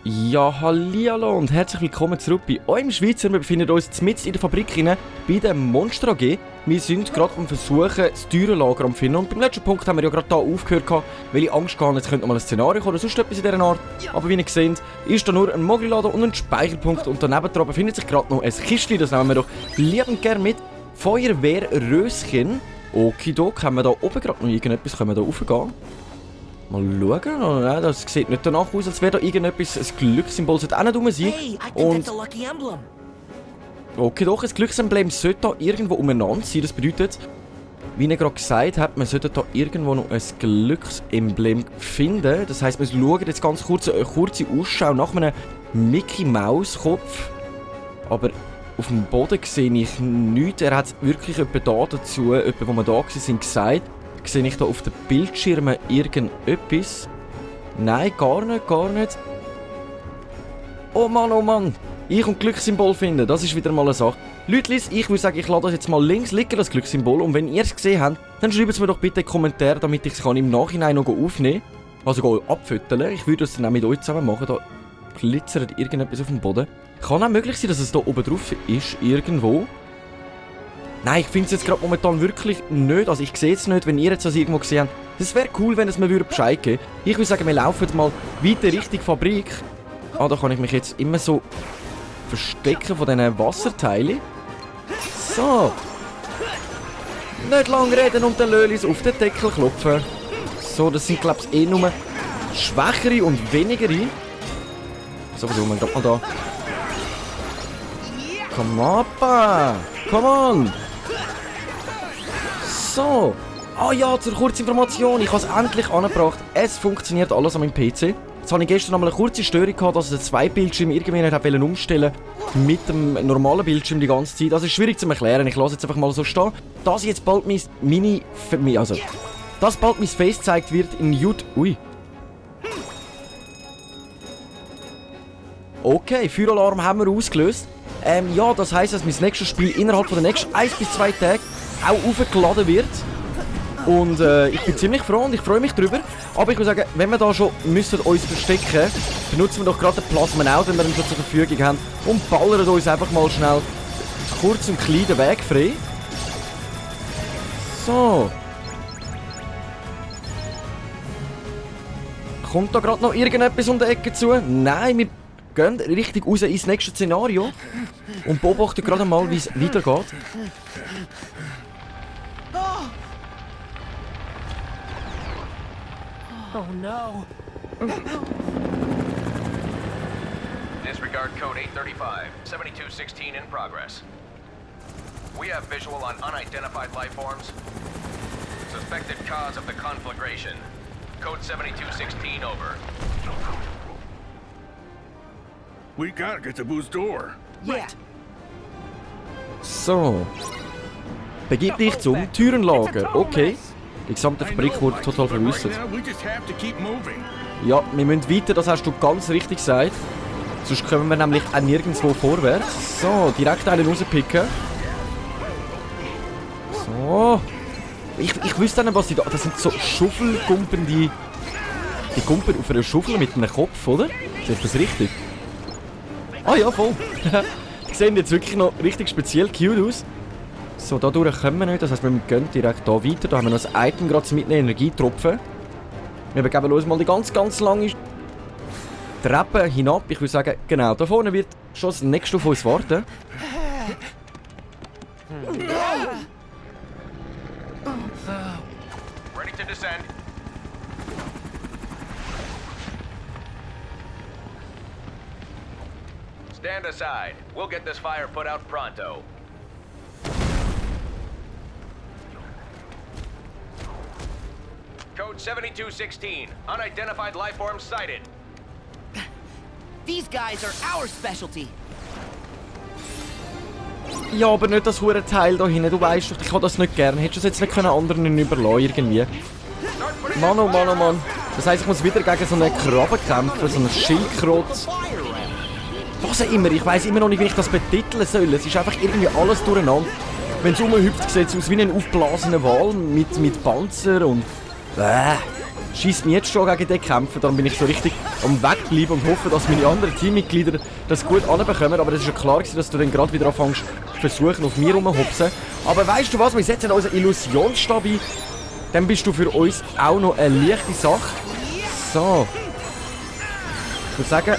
Ja, hallihallo und herzlich willkommen zurück bei eurem Schweizer. Wir befinden uns mitten in der Fabrik rein, bei der Monster AG. Wir sind gerade am Versuchen, das Türenlager zu finden. Und beim letzten Punkt haben wir ja gerade hier aufgehört, weil ich Angst hatte, jetzt könnte noch mal ein Szenario kommen oder sonst etwas in dieser Art. Aber wie ihr seht, ist da nur ein Mogli-Lader und ein Speicherpunkt. Und daneben dran befindet sich gerade noch ein Kistchen, das nehmen wir doch liebend gerne mit. Feuerwehrröschen. Okidok, haben wir da oben gerade noch irgendetwas, können wir da raufgehen? Mal schauen, oh, nein, das sieht nicht danach aus, als wäre da irgendetwas, ein Glückssymbol sollte auch nicht rum sein. Und okay, doch, ein Glücksemblem sollte da irgendwo umeinander sein, das bedeutet, wie ich gerade gesagt habe, man sollte da irgendwo noch ein Glücksemblem finden. Das heisst, wir schauen jetzt ganz kurz eine kurze Ausschau nach einem Mickey-Maus-Kopf. Aber auf dem Boden sehe ich nichts, er hat wirklich etwa da dazu, etwa wo wir da waren, gesagt. Sehe ich da auf den Bildschirmen irgendetwas? Nein, gar nicht, gar nicht. Oh Mann, ich und Glückssymbol finden, das ist wieder mal eine Sache. Leute, ich würde sagen, ich lasse das jetzt mal links liegen, das Glückssymbol. Und wenn ihr es gesehen habt, dann schreibt es mir doch bitte in die Kommentare, damit ich es im Nachhinein noch aufnehmen kann. Also abfütteln. Ich würde das dann auch mit euch zusammen machen. Da glitzert irgendetwas auf dem Boden. Kann auch möglich sein, dass es da oben drauf ist, irgendwo. Nein, ich finde es jetzt gerade momentan wirklich nicht. Also ich sehe es nicht, wenn ihr jetzt das irgendwo gesehen habt. Es wäre cool, wenn es mir Bescheid geben würde. Ich würde sagen, wir laufen mal weiter Richtung Fabrik. Ah, da kann ich mich jetzt immer so verstecken von diesen Wasserteilen. So. Nicht lang reden und den Lölis auf den Deckel klopfen. So, das sind glaube ich nur schwächere und wenigere. So, versuchen wir gerade mal da. Komm on, Papa. Come on! So. Ah ja, zur Kurzinformation. Ich habe es endlich angebracht. Es funktioniert alles an meinem PC. Jetzt habe ich gestern einmal eine kurze Störung gehabt, dass es zwei Bildschirme irgendwie nicht umstellen wollte mit dem normalen Bildschirm die ganze Zeit. Das ist schwierig zu erklären. Ich lasse jetzt einfach mal so stehen. Dass jetzt bald dass bald mein Face gezeigt wird in YouTube. Ui. Okay, Feueralarm haben wir ausgelöst. Ja, das heisst, dass mein nächstes Spiel innerhalb von den nächsten 1 bis 2 Tagen auch aufgeladen wird. Und ich bin ziemlich froh und ich freue mich drüber. Aber ich würde sagen, wenn wir da schon müssen uns verstecken, benutzen wir doch gerade den Plasma auch, wenn wir ihn schon zur Verfügung haben. Und ballern uns einfach mal schnell kurz und klein den Weg frei. So. Kommt da gerade noch irgendetwas um die Ecke zu? Nein, wir gehen richtig raus ins nächste Szenario und beobachten gerade mal, wie es weitergeht. Oh no. Disregard code 835, 7216 in progress. We have visual on unidentified life forms. Suspected cause of the conflagration. Code 7216 over. We gotta get to Boo's door. Yeah. So. Begib dich zum Türenlager. Okay. Die gesamte Fabrik wurde total verwüstet. Ja, wir müssen weiter, das hast du ganz richtig gesagt. Sonst kommen wir nämlich auch nirgendwo vorwärts. So, direkt einen rauspicken. So. Ich wüsste nicht, was die da... Das sind so Schaufelgumpen, die Gumpen auf einer Schaufel mit einem Kopf, oder? Ist das richtig? Ah ja, voll. Die sehen jetzt wirklich noch richtig speziell cute aus. So, da durch können wir nicht, das heisst, wir gehen direkt hier weiter. Da haben wir noch ein Item gerade zum Mitnehmen, Energietropfen. Wir begeben uns mal die ganz lange Treppe hinab. Ich würde sagen, genau, da vorne wird schon das nächste auf uns warten. Ready to descend. Stand aside. We'll get this fire put out pronto. Code 7216. Unidentified life forms sighted. These guys are our specialty. Ja, aber nicht das hure Teil da hinten. Du weißt doch, ich kann das nicht gerne. Hättest du es jetzt nicht können anderen überlassen irgendwie? Mann, oh Mann, oh Mann. Das heisst, ich muss wieder gegen so einen Krabben kämpfen, so einen Schildkröte. Was auch immer, ich weiss immer noch nicht, wie ich das betiteln soll. Es ist einfach irgendwie alles durcheinander. Wenn es rumhüpft, sieht es aus wie ein aufgeblasener Wal mit Panzer und... Schießt mich jetzt schon gegen den kämpfen, darum bin ich so richtig am Wegbleiben und hoffe, dass meine anderen Teammitglieder das gut anbekommen. Aber es ist ja klar gewesen, dass du dann gerade wieder anfängst versuchen, auf mir rumzuhopsen. Aber weißt du was, wir setzen unseren Illusionsstab ein. Dann bist du für uns auch noch eine leichte Sache. So. Ich würde sagen,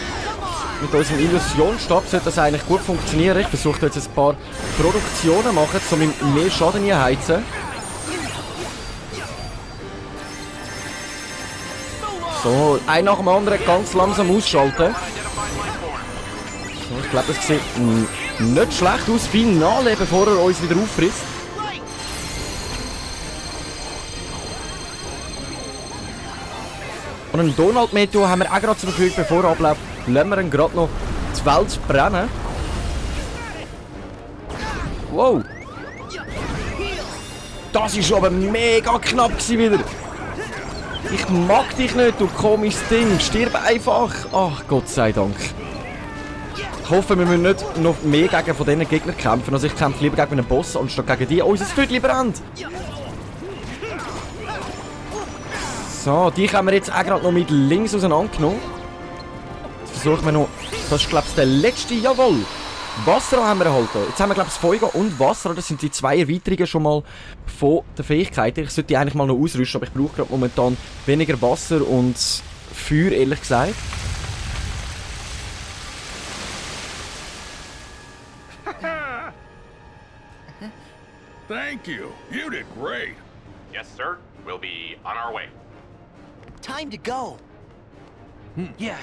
mit unserem Illusionsstab sollte das eigentlich gut funktionieren. Ich versuche jetzt ein paar Produktionen machen, um mehr Schaden einzuheizen. So, ein nach dem anderen ganz langsam ausschalten. So, ich glaube, das sieht nicht schlecht aus. Finale, bevor er uns wieder auffrisst. Und einen Donald-Meteor haben wir auch gerade zur Verfügung, bevor er abläuft. Lassen wir ihn gerade noch die Welt brennen. Wow. Das war aber mega knapp wieder. Ich mag dich nicht, du komisches Ding. Stirb einfach. Ach, Gott sei Dank. Ich hoffe, wir müssen nicht noch mehr gegen von diesen Gegnern kämpfen. Also ich kämpfe lieber gegen einen Boss, anstatt gegen die. Oh, unser Viertel brennt. So, die haben wir jetzt auch gerade noch mit links auseinandergenommen. Jetzt versuchen wir noch... Das ist, glaube ich, der letzte. Jawohl. Wasser haben wir erhalten. Jetzt haben wir, glaube ich, das Feuer und Wasser. Das sind die zwei Erweiterungen schon mal von der Fähigkeiten. Ich sollte die eigentlich mal noch ausrüsten, aber ich brauche gerade momentan weniger Wasser und Feuer, ehrlich gesagt. Thank you. You did great. Yes, sir. We'll be on our way. Time to go. Yeah.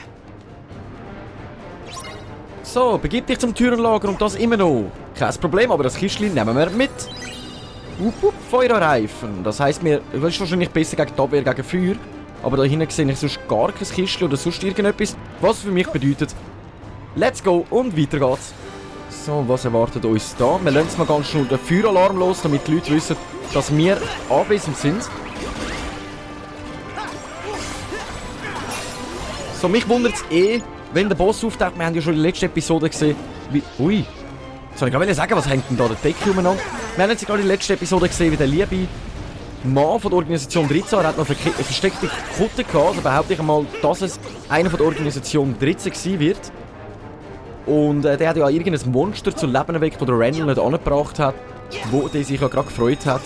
So, begib dich zum Türenlager und das immer noch. Kein Problem, aber das Kistchen nehmen wir mit. Feuerreifen. Das heisst, das ist wahrscheinlich besser gegen die Abwehr, gegen Feuer. Aber da hinten sehe ich sonst gar kein Kistchen oder sonst irgendetwas. Was für mich bedeutet, let's go und weiter geht's. So, was erwartet uns da? Wir lassen jetzt mal ganz schnell den Feueralarm los, damit die Leute wissen, dass wir anwesend sind. So, mich wundert es wenn der Boss auftaucht. Wir haben ja schon in der letzten Episode gesehen, wie... Ui. Soll ich gerade sagen, was hängt denn da der Decke umeinander? Wir haben jetzt gerade in der letzten Episode gesehen, wie der liebe Mann von der Organisation 13, er hat noch eine versteckte Kutte gehabt. Also behaupte ich einmal, dass es einer von der Organisation 13 sein wird. Und der hat ja irgendein Monster zu Leben erweckt, das Randall nicht angebracht hat, wo der sich ja gerade gefreut hat.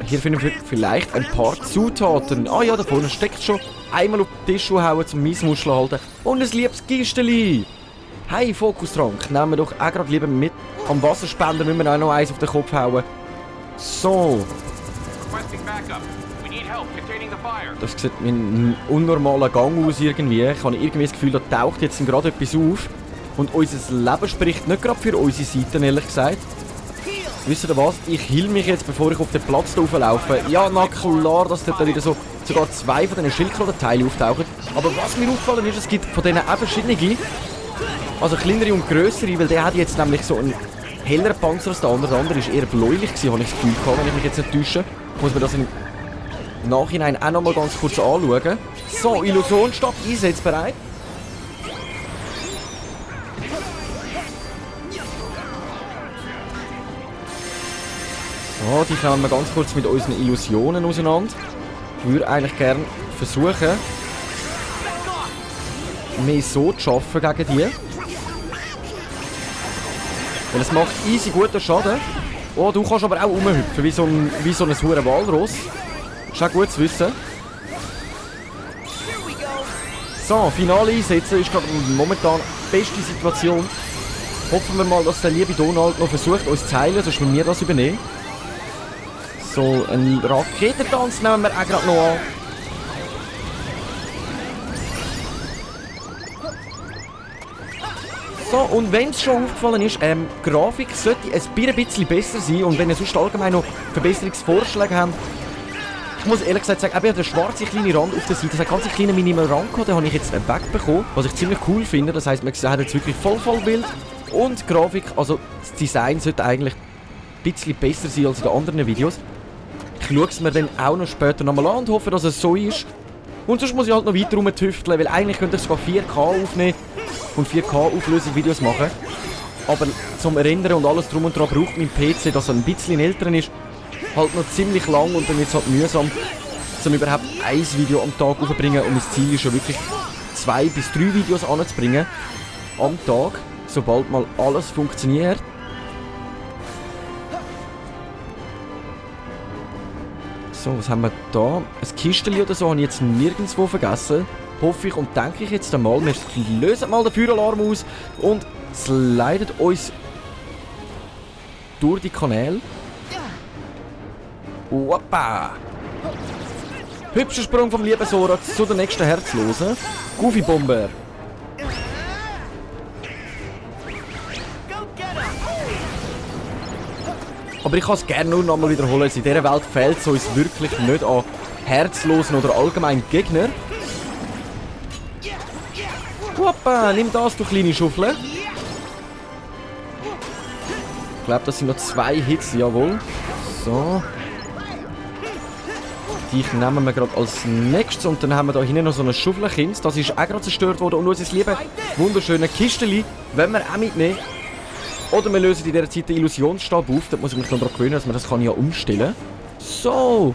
Hier finden wir vielleicht ein paar Zutaten. Ah ja, da vorne steckt schon. Einmal auf den Tisch hauen, zum Miesmuscheln halten. Und ein liebes Kisteli. Hey, Fokustrank, nehmen wir doch auch gerade lieber mit. Am Wasserspender müssen wir auch noch eins auf den Kopf hauen. So. Das sieht ein unnormaler Gang aus irgendwie. Ich habe irgendwie das Gefühl, da taucht jetzt gerade etwas auf. Und unser Leben spricht nicht gerade für unsere Seite, ehrlich gesagt. Wisst ihr was? Ich heile mich jetzt, bevor ich auf den Platz laufe. Ja, na klar, dass dort wieder so sogar zwei von diesen Schildkrötenteilen auftauchen. Aber was mir aufgefallen ist, es gibt von denen auch verschiedene. Also kleinere und grössere, weil der hat jetzt nämlich so einen helleren Panzer als der andere. Der andere war eher bläulich, habe ich das Gefühl gehabt, wenn ich mich jetzt nicht täusche. Muss man das im Nachhinein auch noch mal ganz kurz anschauen. So, Illusionsstab einsatzbereit. So, die schauen wir ganz kurz mit unseren Illusionen auseinander. Ich würde eigentlich gerne versuchen, mehr so zu arbeiten gegen die. Weil es macht easy guten Schaden. Oh, du kannst aber auch rumhüpfen, wie so ein hoher Walross. Ist auch gut zu wissen. So, Finale einsetzen ist gerade momentan die beste Situation. Hoffen wir mal, dass der liebe Donald noch versucht, uns zu heilen, sonst müssen wir das übernehmen. So, einen Raketentanz nehmen wir auch gerade noch an. So, und wenn es schon aufgefallen ist, die Grafik sollte ein bisschen besser sein. Und wenn ihr sonst allgemein noch Verbesserungsvorschläge habt, ich muss ehrlich gesagt sagen, ich habe den schwarzen kleinen Rand auf der Seite, das hat ganz kleinen minimalen Rand gehabt, den habe ich jetzt wegbekommen, was ich ziemlich cool finde. Das heisst, man hat jetzt wirklich Vollbild und die Grafik, also das Design sollte eigentlich ein bisschen besser sein als in den anderen Videos. Ich schaue es mir dann auch noch später nochmal an und hoffe, dass es so ist. Und sonst muss ich halt noch weiter rumtüfteln, weil eigentlich könnte ich sogar 4K aufnehmen. und 4K-Auflösung Videos machen. Aber zum Erinnern und alles drum und dran braucht mein PC, dass er ein bisschen älter ist, halt noch ziemlich lang und dann wird es halt mühsam, um überhaupt ein Video am Tag aufzubringen. Und mein Ziel ist ja wirklich 2 bis 3 Videos anzubringen am Tag, sobald mal alles funktioniert. So, was haben wir da? Ein Kistchen oder so habe ich jetzt nirgendwo vergessen. Hoffe ich und denke ich jetzt einmal. Wir lösen mal den Feueralarm aus und sliden uns durch die Kanäle. Wappa! Hübscher Sprung vom lieben Sora zu der nächsten Herzlosen. Goofy Bomber. Aber ich kann es gerne nur noch mal wiederholen. In dieser Welt fehlt es uns wirklich nicht an Herzlosen oder allgemein Gegner. Hoppa, nimm das, du kleine Schuffel. Ich glaube, das sind noch 2 Hits, jawohl. So. Die nehmen wir gerade als nächstes. Und dann haben wir da hinten noch so ein Schuffelkind. Das ist auch gerade zerstört worden. Und unser liebes, wunderschönes Kisteli, wenn wir auch mitnehmen. Oder wir lösen in dieser Zeit den Illusionsstab auf. Da muss ich mich noch daran gewöhnen, dass man das kann ja umstellen. So.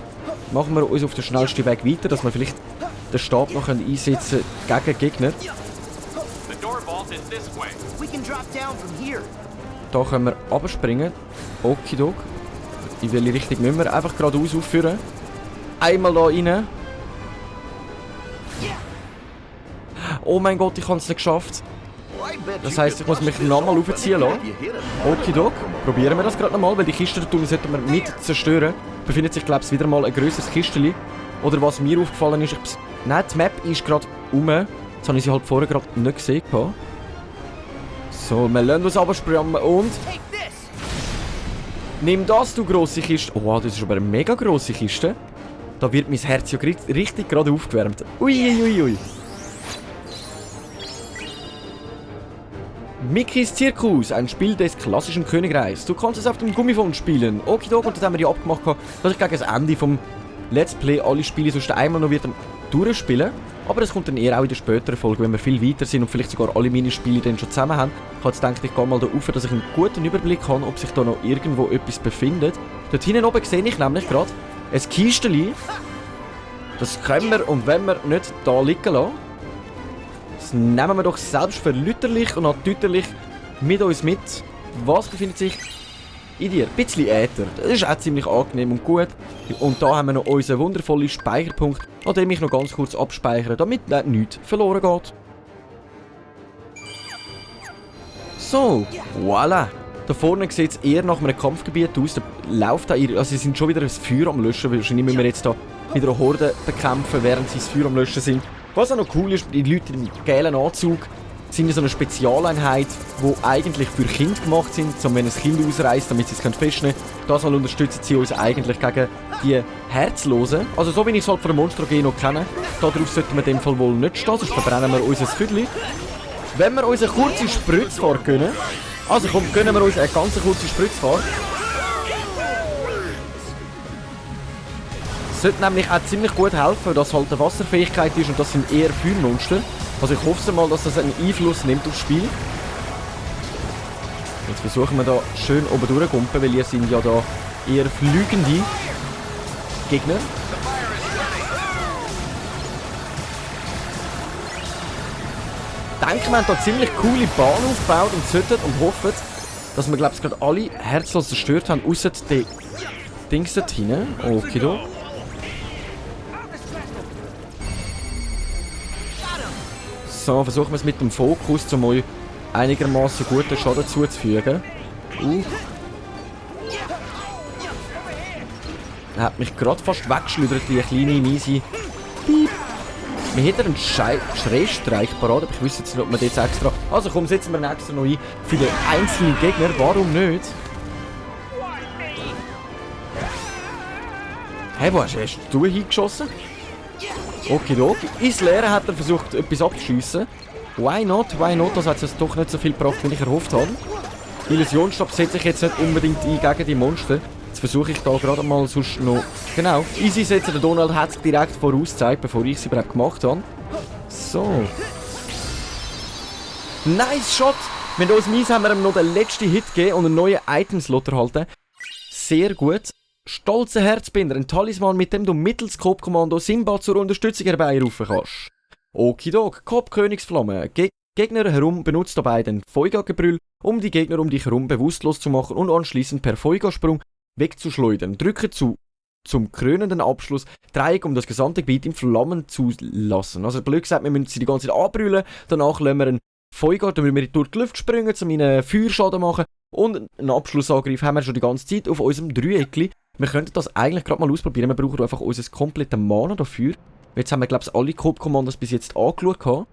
Machen wir uns auf den schnellsten Weg weiter, dass wir vielleicht den Stab noch einsetzen gegen Gegner. Da können wir runterspringen. Okidok. In welche Richtung müssen wir? Einfach geradeaus aufführen. Einmal da rein. Oh mein Gott, ich habe es nicht geschafft. Das heisst, ich muss mich nochmal aufziehen lassen. Okidok. Probieren wir das gerade nochmal, weil die Kiste sollten wir nicht zerstören. Befindet sich, glaube ich, wieder mal ein grösseres Kistchen. Oder was mir aufgefallen ist, nein, die Map ist gerade rum. Jetzt habe ich sie halt vorher gerade nicht gesehen. So, wir lassen uns runterspringen und... Nimm das, du grosse Kiste. Oh, das ist aber eine mega grosse Kiste. Da wird mein Herz ja richtig gerade aufgewärmt. Uiuiui. Mickeys Zirkus, ein Spiel des klassischen Königreichs. Du kannst es auf dem Gummiphone spielen. Okidok, und das haben wir ja abgemacht, dass ich gegen das Ende vom Let's Play alle Spiele sonst einmal noch wieder durchspielen. Aber das kommt dann eher auch in der späteren Folge, wenn wir viel weiter sind und vielleicht sogar alle Minispiele dann schon zusammen haben. Ich habe jetzt gedacht, ich gehe mal da rauf, dass ich einen guten Überblick habe, ob sich da noch irgendwo etwas befindet. Dort hinten oben sehe ich nämlich gerade ein Kisteli. Das können wir und wenn wir nicht da liegen lassen. Das nehmen wir doch selbstverlüterlich und natürlich mit uns mit. Was befindet sich in dir? Ein bisschen Äther. Das ist auch ziemlich angenehm und gut. Und da haben wir noch unseren wundervollen Speicherpunkt, an dem ich noch ganz kurz abspeichere, damit nichts verloren geht. So, voilà. Da vorne sieht es eher nach einem Kampfgebiet aus. Da läuft da also sie sind schon wieder das Feuer am Löschen. Wahrscheinlich müssen wir jetzt da wieder eine Horde bekämpfen, während sie das Feuer am Löschen sind. Was auch noch cool ist, die Leute im gelben Anzug sind so eine Spezialeinheit, die eigentlich für Kinder gemacht sind, wenn ein Kind ausreist, damit sie es festnehmen können. Das mal unterstützen sie uns eigentlich gegen die Herzlosen. Also so wie ich es halt von der Monstrogeno kenne. Darauf sollten wir in dem Fall wohl nicht stehen, sonst verbrennen wir unser Viertel. Wenn wir uns eine kurze Spritzfahrt gönnen, also komm, gönnen wir uns eine ganz kurze Spritzfahrt. Das sollte nämlich auch ziemlich gut helfen, dass halt eine Wasserfähigkeit ist und das sind eher Feuermonster. Also ich hoffe mal, dass das einen Einfluss nimmt aufs Spiel. Jetzt versuchen wir da schön oben durchzugumpen, weil ihr sind ja da eher fliegende Gegner. Ich denke, wir haben da ziemlich coole Bahn aufgebaut und sollten und hoffen, dass wir, glaube ich, gerade alle herzlos zerstört haben, außer die Dings dort hinten. Okay, so, versuchen wir es mit dem Fokus, um euch einigermaßen guten Schaden zuzufügen. Er hat mich gerade fast weggeschleudert, die kleine, miese Piep. Wir hätten einen Schreistreich parat, aber ich wüsste jetzt nicht, ob wir jetzt extra... Also komm, setzen wir ihn extra noch ein für den einzelnen Gegner, warum nicht? Hey, wo hast du hingeschossen? Okidoki. Ins Leere hat er versucht, etwas abzuschiessen. Why not? Why not? Das hat es doch nicht so viel gebracht, wie ich erhofft habe. Illusionsstab setze ich jetzt nicht unbedingt ein gegen die Monster. Jetzt versuche ich da gerade mal sonst noch... Genau, easy setzen. Der Donald hat es direkt vorausgezeigt, bevor ich es überhaupt gemacht habe. So. Nice Shot! Mit uns Mies haben wir ihm noch den letzten Hit gegeben und einen neuen Item-Slot erhalten. Sehr gut. Stolzer Herzbinder, ein Talisman, mit dem du mittels Coop-Kommando Simba zur Unterstützung herbeirufen kannst. Okidok, Coop-Königsflamme. Gegner herum benutzt dabei den Feuga-Gebrüll, um die Gegner um dich herum bewusstlos zu machen und anschließend per Feuga-Sprung wegzuschleudern. Drücke zum krönenden Abschluss Dreieck, um das gesamte Gebiet in Flammen zu lassen. Also blöd gesagt, wir müssen sie die ganze Zeit anbrüllen, danach lassen wir einen Feuga, dann müssen wir durch die Luft springen, um ihnen Feuerschaden machen und einen Abschlussangriff haben wir schon die ganze Zeit auf unserem Dreieckli. Wir könnten das eigentlich gerade mal ausprobieren, wir brauchen einfach unser komplettes Mana dafür. Jetzt haben wir, glaube ich, alle Coop-Kommandos bis jetzt angeschaut.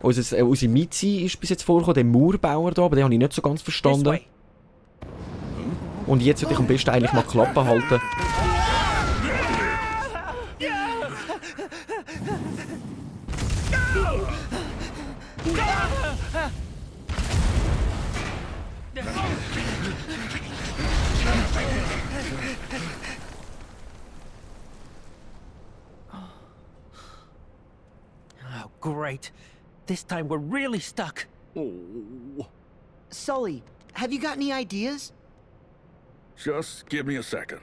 Unsere Mizi ist bis jetzt vorgekommen, der Mauerbauer da, aber den habe ich nicht so ganz verstanden. Und jetzt würde ich am besten eigentlich mal Klappe halten. Oh, great. This time we're really stuck. Oh, Sully, have you got any ideas? just give me a second.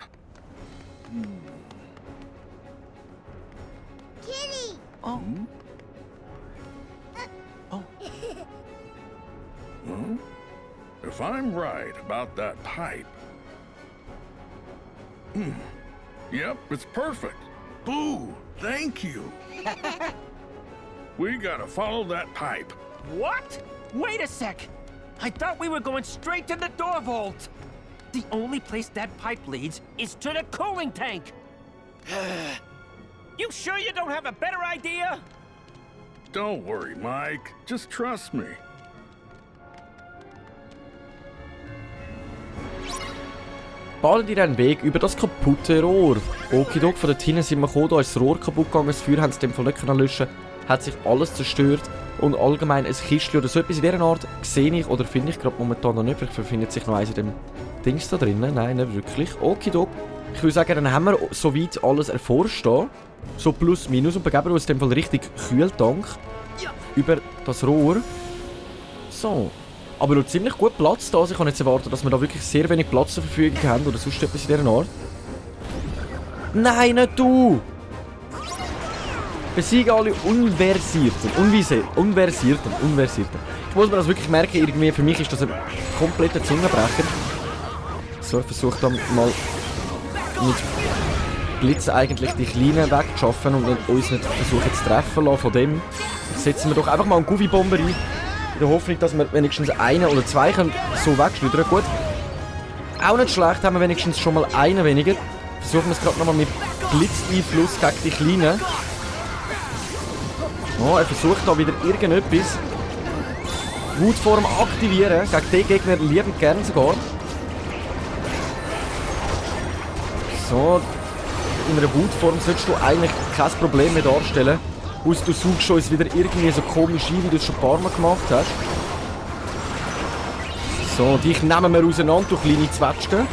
Kitty! Oh. Oh. If I'm right about that pipe... Yep, it's perfect. Boo, thank you. We gotta follow that pipe. What? Wait a sec! I thought we were going straight to the door vault! The only place that pipe leads is to the cooling tank! You sure you don't have a better idea? Don't worry, Mike. Just trust me. Bahnen dir einen Weg über das kaputte Rohr. Okidok, von dort hinten sind wir gekommen, da ist das Rohr kaputt gegangen, das Feuer haben sie in dem Fall nicht löschen, hat sich alles zerstört und allgemein ein Kistchen oder so etwas in dieser Art sehe ich oder finde ich gerade momentan noch nicht, vielleicht befindet sich noch eins in dem Dings da drinnen, nein, nicht wirklich. Okidok, ich würde sagen, dann haben wir soweit alles erforscht da, so plus minus, und begeben uns in dem Fall richtig Kühltank über das Rohr. So. Aber noch ziemlich gut Platz da. Also ich kann jetzt erwarten, dass wir da wirklich sehr wenig Platz zur Verfügung haben oder sonst etwas in dieser Art. Nein, nicht du! Besiege alle Unversierten. Unversierten. Ich muss mir das wirklich merken, irgendwie für mich ist das ein kompletter Zungenbrecher. So, ich versuche dann mal mit Blitz eigentlich die Kleinen wegzuschaffen und uns nicht versuchen zu treffen lassen von dem. Jetzt setzen wir doch einfach mal einen Goofy-Bomber ein. In der Hoffnung, dass wir wenigstens einen oder zwei können so wegschleudern. Gut. Auch nicht schlecht, haben wir wenigstens schon mal einen weniger. Versuchen wir es gerade nochmal mit Blitzeinfluss gegen die Kleinen. Oh, er versucht da wieder irgendetwas. Wutform aktivieren. Gegen den Gegner liebend gern sogar. So. In einer Wutform solltest du eigentlich kein Problem mehr darstellen. Aus du suchst uns wieder irgendwie so komisch ein, wie du es schon ein paar Mal gemacht hast. So, dich nehmen wir auseinander, du kleine Zwetschgen.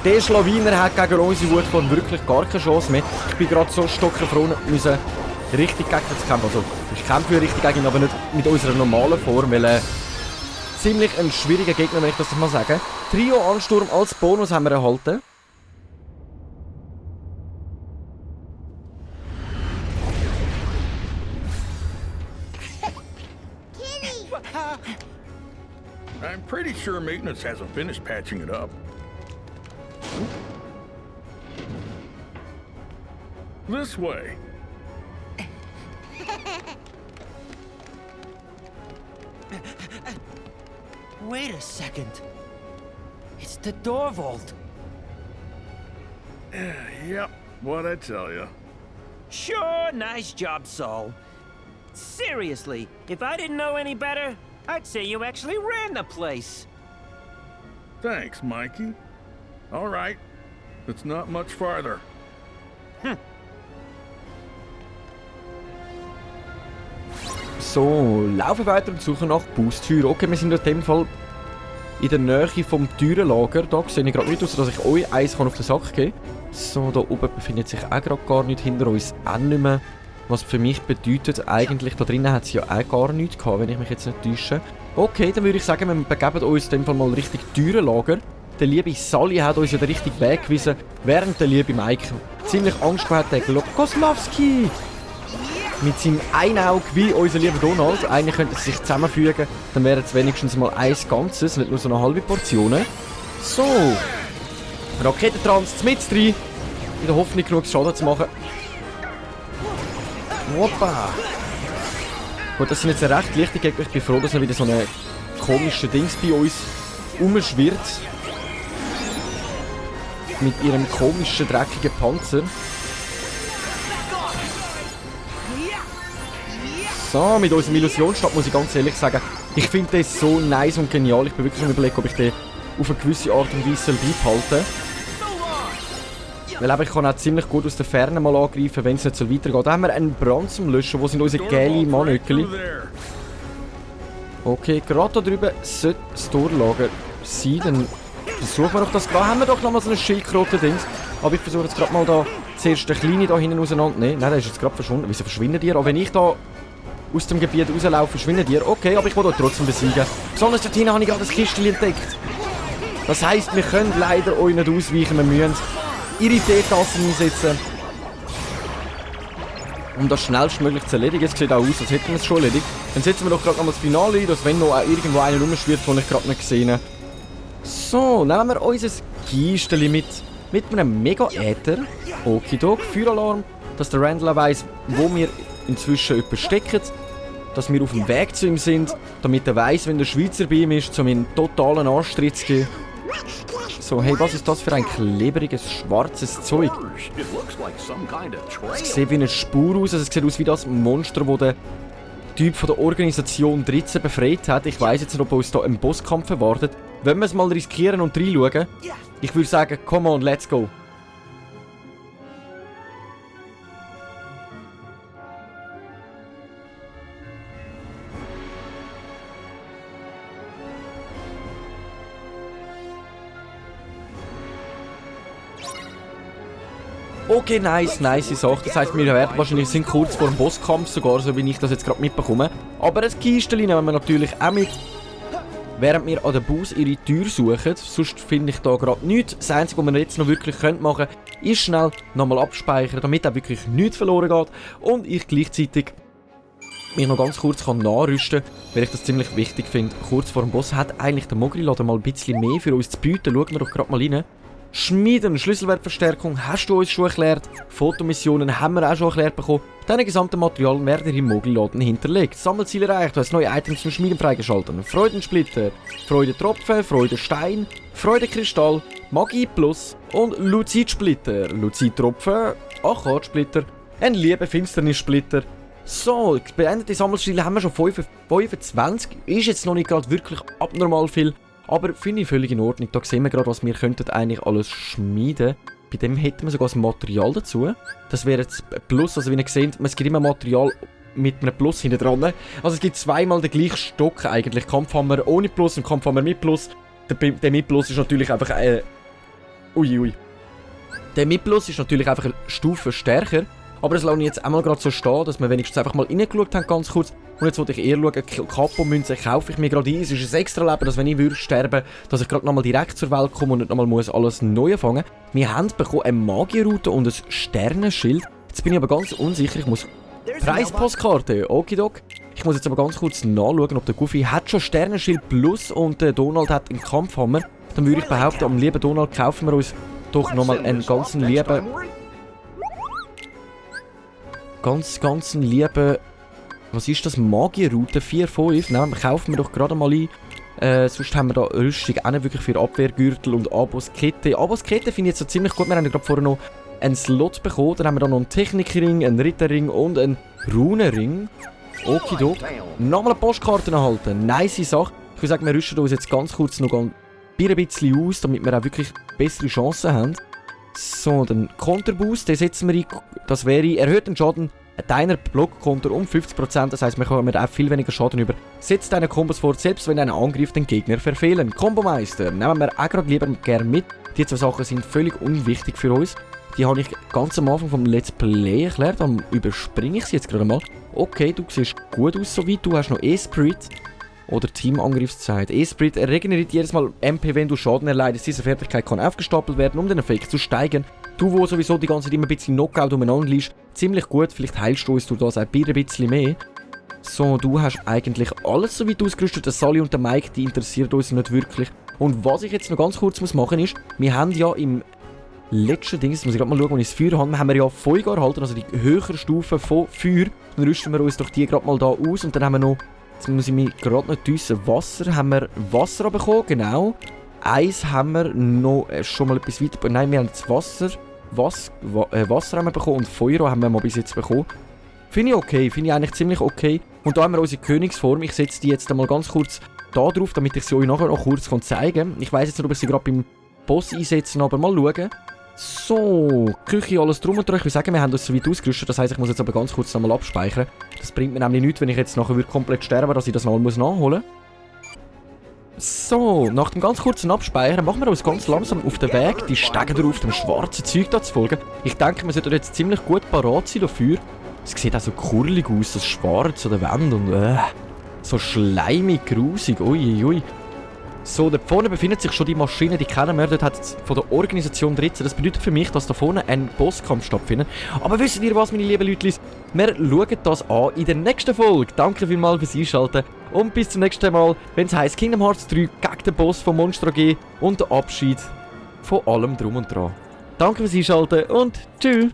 Der Schlawiner hat gegen unsere Wutform wirklich gar keine Chance mehr. Ich bin gerade so stockenfroh, müssen richtig gegen zu kämpfen. Also, ich kämpfe ja richtig gegen ihn, aber nicht mit unserer normalen Form, weil ziemlich ein schwieriger Gegner, wenn ich das mal sagen. Trio-Ansturm als Bonus haben wir erhalten. I'm pretty sure maintenance hasn't finished patching it up. This way. Wait a second. It's the door vault. Yep, what'd I tell you? Sure, nice job, Saul. Seriously, if I didn't know any better, I'd say you actually ran the place. Thanks, Mikey. All right. It's not much farther. So, laufen weiter und suchen nach Boosttüren. Okay, wir sind in dem Fall in der Nähe vom Türenlager. Da sehe ich gerade nicht aus, dass ich euch eins auf den Sack geben kann. So, da oben befindet sich auch gerade gar nicht, hinter uns auch nicht mehr. Was für mich bedeutet, eigentlich da drinnen hat es ja auch gar nichts gehabt, wenn ich mich jetzt nicht täusche. Okay, dann würde ich sagen, wir begeben uns in dem Fall mal richtig teure Lager. Der liebe Sully hat uns ja den richtigen Weg gewiesen, während der liebe Mike ziemlich Angst gehabt hat, Koslowski mit seinem Einauge wie unser lieber Donald. Eigentlich könnte es sich zusammenfügen, dann wäre es wenigstens mal ein Ganzes, nicht nur so eine halbe Portion. So, Raketentrans mit rein, in der Hoffnung genug Schaden zu machen. Hoppa! Gut, das sind jetzt recht leichte Gegner. Ich bin froh, dass noch wieder so eine komische Dings bei uns rumschwirrt. Mit ihrem komischen, dreckigen Panzer. So, mit unserem Illusionsstab muss ich ganz ehrlich sagen, ich finde das so nice und genial. Ich bin wirklich am Überlegen, ob ich den auf eine gewisse Art und Weise beibehalten soll. Weil ich kann auch ziemlich gut aus der Ferne mal angreifen, wenn es nicht so weitergeht. Da haben wir einen Brand zum Löschen. Wo sind unsere gelben Mannöckeli? Okay, gerade da drüben sollte das Torlager sein. Dann versuchen wir doch das. Da haben wir doch nochmal so ein Schildkröten-Dings. Aber ich versuche jetzt gerade mal da zuerst den Kleinen da hinten auseinanderzunehmen. Nein, der ist jetzt gerade verschwunden. Wieso verschwinden die? Auch wenn ich da aus dem Gebiet rauslaufe, verschwinden die. Okay, aber ich will euch trotzdem besiegen. Besonders dort hinten habe ich gerade das Kistchen entdeckt. Das heisst, wir können leider euch nicht ausweichen. Wir müssen ihre Teetassen einsetzen, um das schnellstmöglich zu erledigen. Es sieht auch aus, als hätten wir es schon erledigt. Dann setzen wir doch gerade nochmal das Finale ein, dass wenn noch irgendwo einer rumschwirrt, den ich gerade nicht gesehen habe. So, nehmen wir unser Kisteli mit einem Mega-Äther. Okidok, Feueralarm, dass der Randall weiss, wo wir inzwischen jemanden stecken, dass wir auf dem Weg zu ihm sind, damit er weiss, wenn der Schweizer bei ihm ist, um ihm einen totalen Anstritt zu geben. So, hey, was ist das für ein klebriges, schwarzes Zeug? Es sieht wie eine Spur aus, also es sieht aus wie das Monster, das der Typ von der Organisation 13 befreit hat. Ich weiss jetzt nicht, ob uns da ein Bosskampf erwartet. Wollen wir es mal riskieren und reinschauen? Ich würde sagen, come on, let's go. Okay, nice Sache. Das heisst, wir werden wahrscheinlich sind kurz vor dem Bosskampf sogar, so wie ich das jetzt gerade mitbekomme. Aber ein Kisteli nehmen wir natürlich auch mit. Während wir an der Bus ihre Tür suchen, sonst finde ich da gerade nichts. Das Einzige, was wir jetzt noch wirklich machen können, ist schnell nochmal abspeichern, damit auch wirklich nichts verloren geht. Und ich gleichzeitig mich noch ganz kurz nachrüsten kann, weil ich das ziemlich wichtig finde. Kurz vor dem Boss hat eigentlich der Mogri-Laden mal ein bisschen mehr für uns zu bieten. Schauen wir doch gerade mal rein. Schmieden, Schlüsselwertverstärkung hast du uns schon erklärt. Fotomissionen haben wir auch schon erklärt bekommen. Deine gesamten Materialien werden im Mogli-Laden hinterlegt. Sammelziel erreicht, du hast neue Items zum Schmieden freigeschalten. Freudensplitter, Freudentropfen, Freudestein, Freudekristall, Magie Plus und Luzidsplitter. Luzidtropfen, Achardsplitter, ein liebe Finsternissplitter. So, beendete Sammelziele haben wir schon 25. Ist jetzt noch nicht gerade wirklich abnormal viel. Aber finde ich völlig in Ordnung. Da sehen wir gerade, was wir könnten eigentlich alles schmieden. Bei dem hätten wir sogar das Material dazu. Das wäre jetzt ein Plus. Also wie ihr seht, es gibt immer Material mit einem Plus hinten dran. Also es gibt zweimal den gleichen Stock eigentlich. Kampfhammer ohne Plus und Kampfhammer mit Plus. Der mit Plus ist natürlich einfach... Der mit Plus ist natürlich einfach eine Stufe stärker. Aber das lasse ich jetzt einmal gerade so stehen, dass wir wenigstens einfach mal reingeschaut haben, ganz kurz. Und jetzt wollte ich eher schauen, Kapo-Münze kaufe ich mir gerade ein. Es ist ein extra Leben, dass wenn ich würde sterben, dass ich gerade nochmal direkt zur Welt komme und nicht nochmal muss alles neu anfangen. Wir haben bekommen eine Magierroute und ein Sternenschild. Jetzt bin ich aber ganz unsicher, ich muss... Preispostkarte, okidok. Ich muss jetzt aber ganz kurz nachschauen, ob der Goofy hat schon Sternenschild plus und der Donald hat einen Kampfhammer. Dann würde ich behaupten, am lieben Donald kaufen wir uns doch nochmal einen ganzen lieben... Ganzen lieben... Was ist das? Magierroute 4-5? Nein, kaufen wir doch gerade mal ein. Sonst haben wir da Rüstung auch nicht wirklich für Abwehrgürtel und Aboskette. Aboskette finde ich jetzt so ziemlich gut. Wir haben ja gerade vorher noch einen Slot bekommen. Dann haben wir da noch einen Technikring, einen Ritterring und einen Runenring. Okidok. Nochmal eine Postkarte erhalten. Nice Sache. Ich würde sagen, wir rüsten uns jetzt ganz kurz noch ein bisschen aus, damit wir auch wirklich bessere Chancen haben. So, den Konterboost, den setzen wir ein. Das wäre erhöhten Schaden. Deiner Blockkonter um 50%, das heisst, wir kommen auch viel weniger Schaden über. Setzt deine Kombos fort, selbst wenn ein Angriff den Gegner verfehlen. Kombomeister nehmen wir auch gerade lieber gerne mit. Die zwei Sachen sind völlig unwichtig für uns. Die habe ich ganz am Anfang vom Let's Play erklärt. Dann überspringe ich sie jetzt gerade mal. Okay, du siehst gut aus soweit. Du hast noch E-Spirit oder Teamangriffszeit. E-Spirit regeneriert jedes Mal MP, wenn du Schaden erleidest. Diese Fertigkeit kann aufgestapelt werden, um den Effekt zu steigern. Du, wo sowieso die ganze Zeit immer ein bisschen Knockout umeinander liegst, ziemlich gut. Vielleicht heilst du uns durch das auch ein bisschen mehr. So, du hast eigentlich alles so weit ausgerüstet. Der Sully und der Mike, die interessieren uns nicht wirklich. Und was ich jetzt noch ganz kurz machen muss, ist, wir haben ja im letzten Ding, jetzt muss ich gerade mal schauen, wo ich das Feuer habe, haben wir ja Feuer erhalten, also die höhere Stufe von Feuer. Dann rüsten wir uns doch die gerade mal da aus und dann haben wir noch, jetzt muss ich mich gerade noch täuschen, Wasser, haben wir Wasser bekommen, genau. Eis haben wir noch schon mal etwas weiter, nein, wir haben jetzt Wasser haben wir bekommen und Feuer haben wir mal bis jetzt bekommen. Finde ich okay, finde ich eigentlich ziemlich okay. Und da haben wir unsere Königsform, ich setze die jetzt einmal ganz kurz da drauf, damit ich sie euch nachher noch kurz zeigen kann. Ich weiss jetzt nicht, ob ich sie gerade beim Boss einsetze, aber mal schauen. So, Küche, alles drum und dran. Ich will sagen, wir haben uns so weit ausgerüstet. Das heisst, ich muss jetzt aber ganz kurz nochmal abspeichern. Das bringt mir nämlich nichts, wenn ich jetzt nachher komplett sterben, dass ich das nochmal nachholen muss. So, nach dem ganz kurzen Abspeichern machen wir uns ganz langsam auf den Weg, die Stege drauf, dem schwarzen Zeug da zu folgen. Ich denke, wir sollten jetzt ziemlich gut parat sein dafür. Es sieht auch so kurlig aus, das Schwarz an der Wand und so schleimig, grusig, uiuiui. So, da vorne befindet sich schon die Maschine, die kennen wir. Dort hat es von der Organisation 13. Das bedeutet für mich, dass da vorne ein Bosskampf stattfindet. Aber wisst ihr was, meine lieben Leute? Wir schauen das an in der nächsten Folge. Danke vielmals fürs Einschalten und bis zum nächsten Mal, wenn es heisst Kingdom Hearts 3 gegen den Boss von Monster AG und der Abschied von allem drum und dran. Danke fürs Einschalten und tschüss!